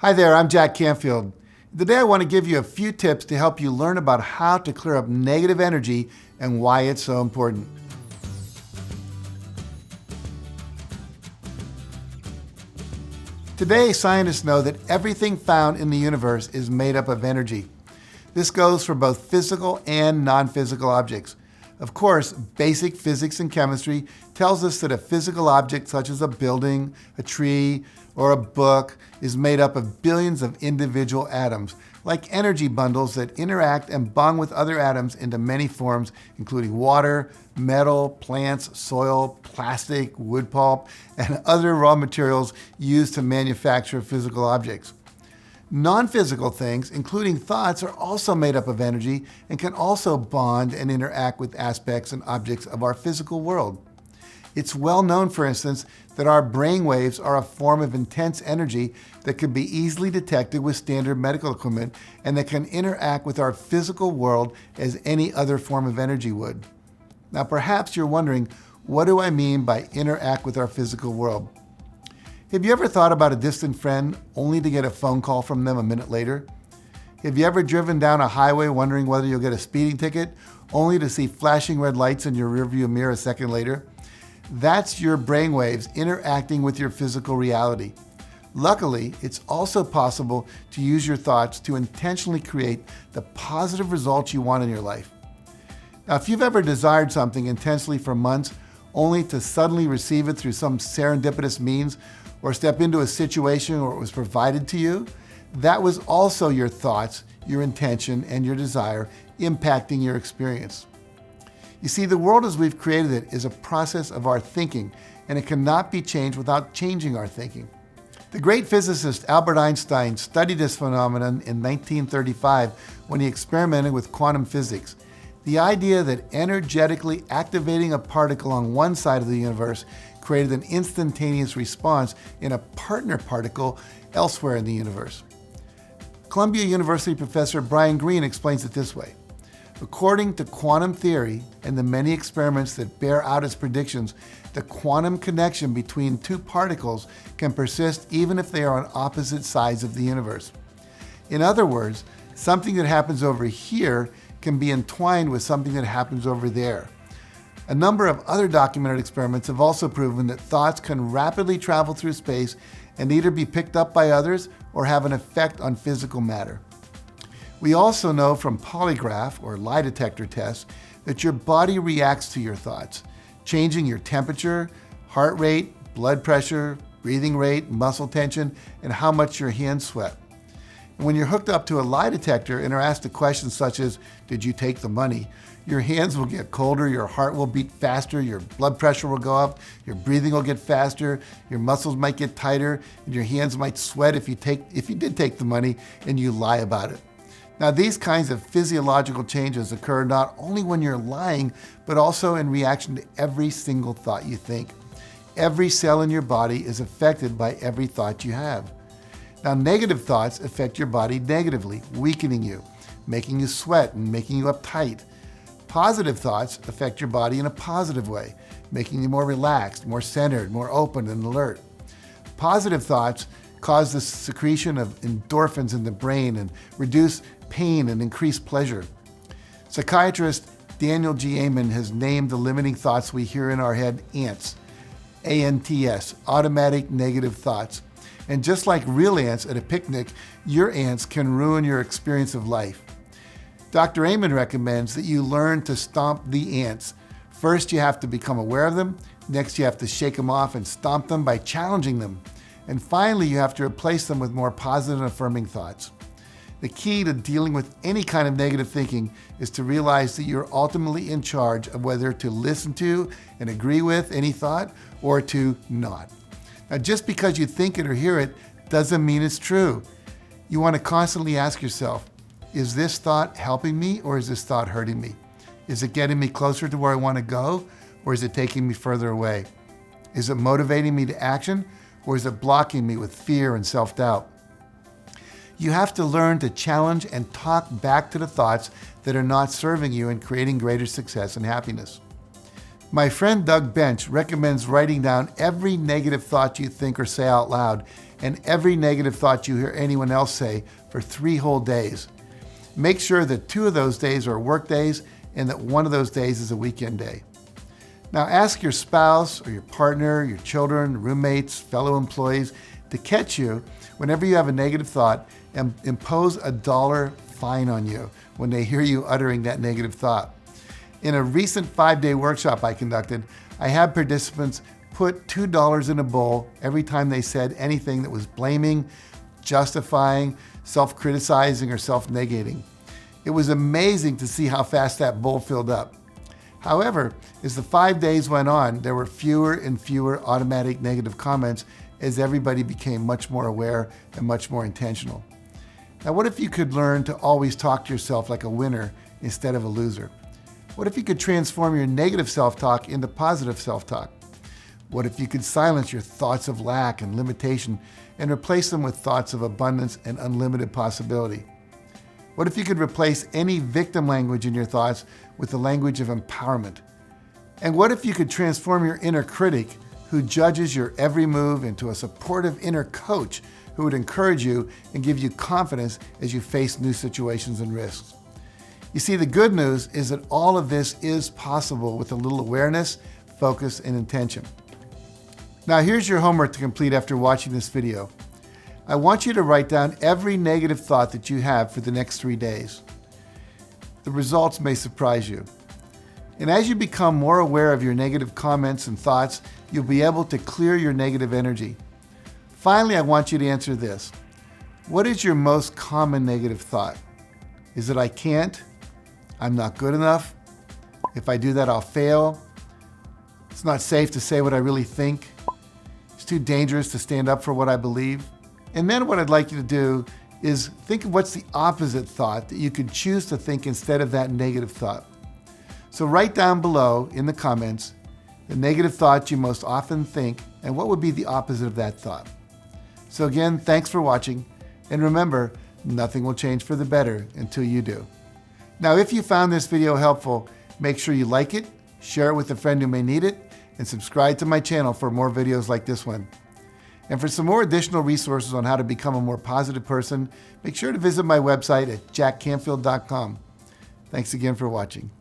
Hi there, I'm Jack Canfield. Today I want to give you a few tips to help you learn about how to clear up negative energy and why it's so important. Today, scientists know that everything found in the universe is made up of energy. This goes for both physical and non-physical objects. Of course, basic physics and chemistry tells us that a physical object such as a building, a tree, or a book is made up of billions of individual atoms, like energy bundles that interact and bond with other atoms into many forms, including water, metal, plants, soil, plastic, wood pulp, and other raw materials used to manufacture physical objects. Non-physical things, including thoughts, are also made up of energy and can also bond and interact with aspects and objects of our physical world. It's well known, for instance, that our brain waves are a form of intense energy that can be easily detected with standard medical equipment and that can interact with our physical world as any other form of energy would. Now, perhaps you're wondering, what do I mean by interact with our physical world? Have you ever thought about a distant friend only to get a phone call from them a minute later? Have you ever driven down a highway wondering whether you'll get a speeding ticket only to see flashing red lights in your rearview mirror a second later? That's your brainwaves interacting with your physical reality. Luckily, it's also possible to use your thoughts to intentionally create the positive results you want in your life. Now, if you've ever desired something intensely for months only to suddenly receive it through some serendipitous means or step into a situation where it was provided to you, that was also your thoughts, your intention, and your desire impacting your experience. You see, the world as we've created it is a process of our thinking, and it cannot be changed without changing our thinking. The great physicist Albert Einstein studied this phenomenon in 1935 when he experimented with quantum physics. The idea that energetically activating a particle on one side of the universe created an instantaneous response in a partner particle elsewhere in the universe. Columbia University professor Brian Greene explains it this way. According to quantum theory and the many experiments that bear out its predictions, the quantum connection between two particles can persist even if they are on opposite sides of the universe. In other words, something that happens over here can be entwined with something that happens over there. A number of other documented experiments have also proven that thoughts can rapidly travel through space and either be picked up by others or have an effect on physical matter. We also know from polygraph or lie detector tests that your body reacts to your thoughts, changing your temperature, heart rate, blood pressure, breathing rate, muscle tension, and how much your hands sweat. And when you're hooked up to a lie detector and are asked a question such as, "Did you take the money?" your hands will get colder, your heart will beat faster, your blood pressure will go up, your breathing will get faster, your muscles might get tighter, and your hands might sweat if you did take the money and you lie about it. Now, these kinds of physiological changes occur not only when you're lying, but also in reaction to every single thought you think. Every cell in your body is affected by every thought you have. Now, negative thoughts affect your body negatively, weakening you, making you sweat and making you uptight. Positive thoughts affect your body in a positive way, making you more relaxed, more centered, more open and alert. Positive thoughts cause the secretion of endorphins in the brain and reduce pain and increase pleasure. Psychiatrist Daniel G. Amen has named the limiting thoughts we hear in our head ants, ANTS, automatic negative thoughts. And just like real ants at a picnic, your ants can ruin your experience of life. Dr. Amen recommends that you learn to stomp the ants. First, you have to become aware of them. Next, you have to shake them off and stomp them by challenging them. And finally, you have to replace them with more positive and affirming thoughts. The key to dealing with any kind of negative thinking is to realize that you're ultimately in charge of whether to listen to and agree with any thought or to not. Now, just because you think it or hear it doesn't mean it's true. You want to constantly ask yourself, is this thought helping me or is this thought hurting me? Is it getting me closer to where I want to go or is it taking me further away? Is it motivating me to action or is it blocking me with fear and self-doubt? You have to learn to challenge and talk back to the thoughts that are not serving you and creating greater success and happiness. My friend Doug Bench recommends writing down every negative thought you think or say out loud and every negative thought you hear anyone else say for 3 whole days. Make sure that 2 of those days are work days and that 1 of those days is a weekend day. Now ask your spouse or your partner, your children, roommates, fellow employees to catch you whenever you have a negative thought and impose a $1 fine on you when they hear you uttering that negative thought. In a recent 5-day workshop I conducted, I had participants put $2 in a bowl every time they said anything that was blaming, justifying, self-criticizing, or self-negating. It was amazing to see how fast that bowl filled up. However, as the 5 days went on, there were fewer and fewer automatic negative comments as everybody became much more aware and much more intentional. Now, what if you could learn to always talk to yourself like a winner instead of a loser? What if you could transform your negative self-talk into positive self-talk? What if you could silence your thoughts of lack and limitation and replace them with thoughts of abundance and unlimited possibility? What if you could replace any victim language in your thoughts with the language of empowerment? And what if you could transform your inner critic who judges your every move into a supportive inner coach who would encourage you and give you confidence as you face new situations and risks? You see, the good news is that all of this is possible with a little awareness, focus, and intention. Now here's your homework to complete after watching this video. I want you to write down every negative thought that you have for the next 3 days. The results may surprise you. And as you become more aware of your negative comments and thoughts, you'll be able to clear your negative energy. Finally, I want you to answer this. What is your most common negative thought? Is it I can't? I'm not good enough? If I do that, I'll fail? It's not safe to say what I really think? It's too dangerous to stand up for what I believe? And then what I'd like you to do is think of what's the opposite thought that you could choose to think instead of that negative thought. So write down below in the comments the negative thought you most often think and what would be the opposite of that thought. So again, thanks for watching, and remember, nothing will change for the better until you do. Now, if you found this video helpful, make sure you like it, share it with a friend who may need it, and subscribe to my channel for more videos like this one. And for some more additional resources on how to become a more positive person, make sure to visit my website at JackCanfieldOfficial.com. Thanks again for watching.